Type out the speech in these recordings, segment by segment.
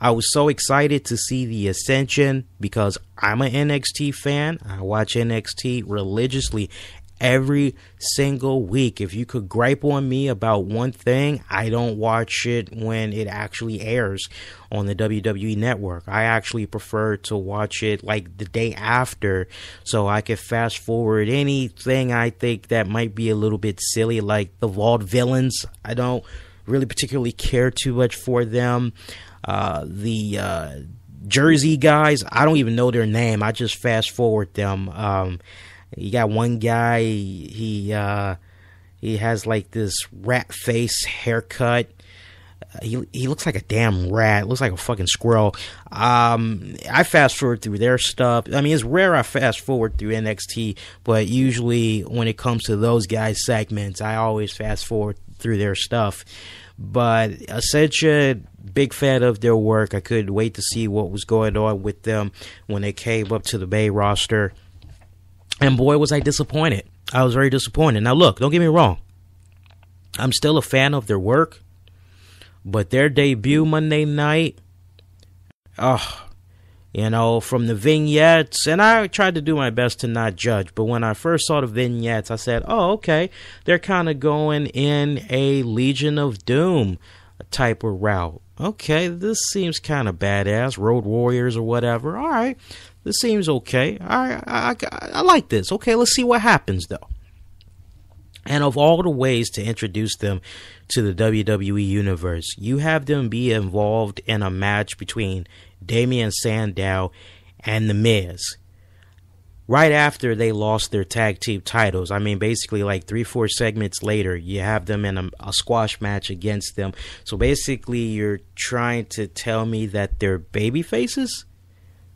I was so excited to see the Ascension because I'm an NXT fan. I watch NXT religiously every single week. If you could gripe on me about one thing, I don't watch it when it actually airs on the WWE network. I actually prefer to watch it like the day after so I could fast forward anything I think that might be a little bit silly, like the Vaudevillains. I don't really particularly care too much for them. The Jersey guys, I don't even know their name. I just fast forward them. You got one guy, he has like this rat face haircut. He looks like a damn rat. Looks like a fucking squirrel. I fast forward through their stuff. I mean, it's rare I fast forward through NXT, but usually when it comes to those guys' segments, I always fast forward through their stuff. But Ascension, big fan of their work. I couldn't wait to see what was going on with them when they came up to the main roster. And boy, was I disappointed. I was very disappointed. Now, look, don't get me wrong. I'm still a fan of their work. But their debut Monday night, from the vignettes, and I tried to do my best to not judge. But when I first saw the vignettes, I said, oh, okay. They're kind of going in a Legion of Doom type of route. Okay, this seems kind of badass. Road Warriors or whatever. All right. This seems okay. I like this. Okay, let's see what happens, though. And of all the ways to introduce them to the WWE Universe, you have them be involved in a match between Damien Sandow and The Miz. Right after they lost their tag team titles. I mean, basically like 3-4 segments later, you have them in a squash match against them. So basically, you're trying to tell me that they're baby faces?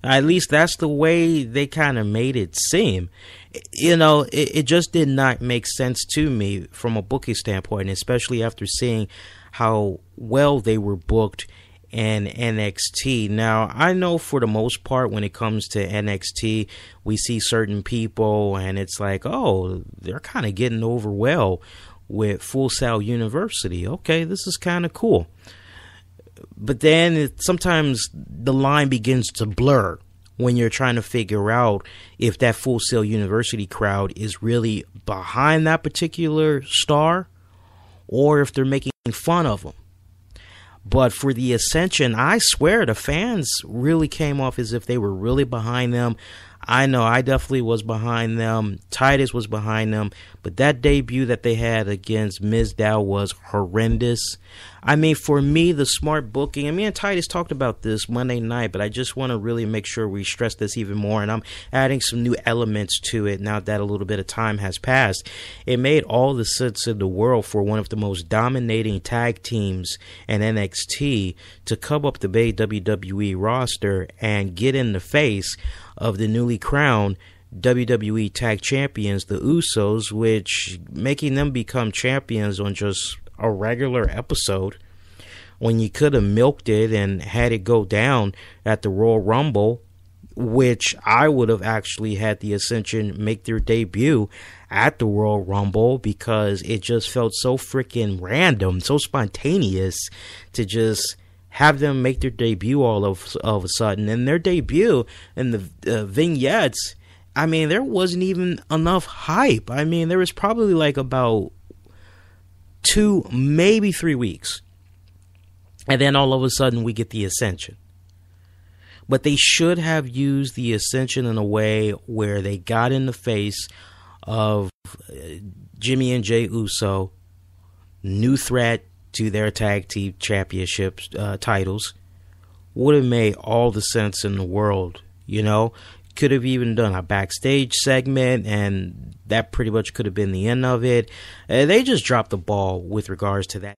At least that's the way they kind of made it seem. It just did not make sense to me from a booking standpoint, especially after seeing how well they were booked in NXT. Now, I know for the most part when it comes to NXT, we see certain people and it's like, oh, they're kind of getting over well with Full Sail University. Okay, this is kind of cool. But then sometimes the line begins to blur when you're trying to figure out if that Full Sail University crowd is really behind that particular star or if they're making fun of them. But for the Ascension, I swear the fans really came off as if they were really behind them. I know I definitely was behind them. Titus was behind them. But that debut that they had against Mizdow was horrendous. I mean, for me, the smart booking, and me and Titus talked about this Monday night, but I just want to really make sure we stress this even more. And I'm adding some new elements to it now that a little bit of time has passed. It made all the sense in the world for one of the most dominating tag teams in NXT to come up the Bay WWE roster and get in the face of the newly crowned WWE Tag Champions, the Usos, which making them become champions on just a regular episode when you could have milked it and had it go down at the Royal Rumble, which I would have actually had the Ascension make their debut at the Royal Rumble because it just felt so freaking random, so spontaneous to just have them make their debut all of a sudden. And their debut in the vignettes, I mean, there wasn't even enough hype. I mean, there was probably like about 2, maybe 3 weeks. And then all of a sudden we get the Ascension. But they should have used the Ascension in a way where they got in the face of Jimmy and Jey Uso, new threat to their tag team championship titles. Would have made all the sense in the world, Could have even done a backstage segment, and that pretty much could have been the end of it. They just dropped the ball with regards to that.